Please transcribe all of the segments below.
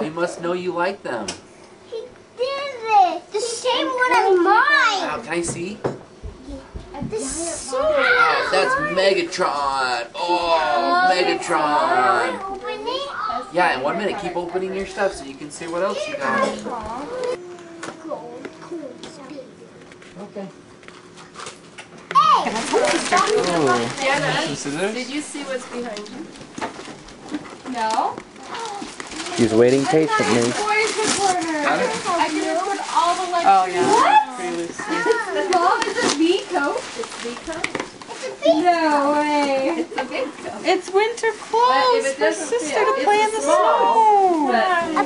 he must know you like them. He did it. The same one as mine. Wow, can I see? The same. Oh, that's Megatron. Oh, Megatron. Open it. Yeah, in 1 minute, keep opening your stuff so you can see what else you got. Okay. Hey! Jenna, did you see what's behind you? No? She's waiting patiently. Got it? I can record all the lectures. Oh, yeah. What? Mom, is it V-coat? It's V-coat. No way. It's a big coat. It's winter clothes for sister to play in the snow. I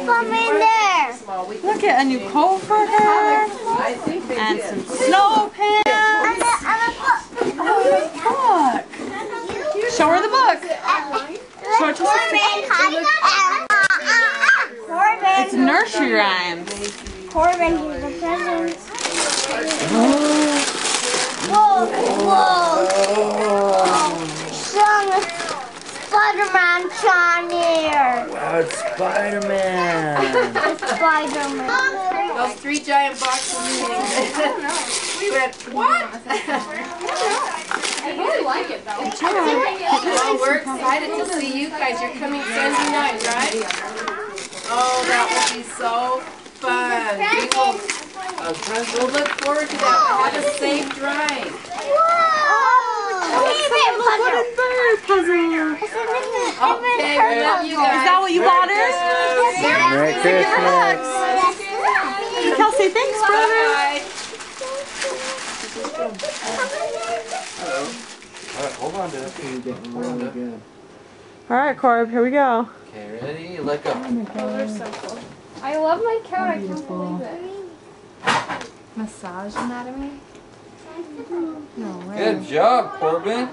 put me in there. Look at a new coat for her. And some snow pants. Oh, look. Show her the book. Show it to sister. It's nursery rhymes. Corbin, here's the presents. Whoa, whoa. Some Spider-Man on here. Wow, it's Spider-Man. Spider-Man. Those 3 giant boxes of meetings. We went, what? I really like it though. Well, we're excited to see you guys. You're coming Sunday night, right? Oh, that will be so fun. We'll look forward to that. Have a safe drive. Wooden bird puzzle. Okay, we love you guys. Is that what you bought her? Merry Christmas. Kelsey, thanks, brother. Bye. Hello. Alright, hold on to it. Alright, Corb, here we go. Okay, ready? Let go. Oh, they're so cool. I love my cat. I can't believe it. Massage anatomy? No way. Good job, Corbin.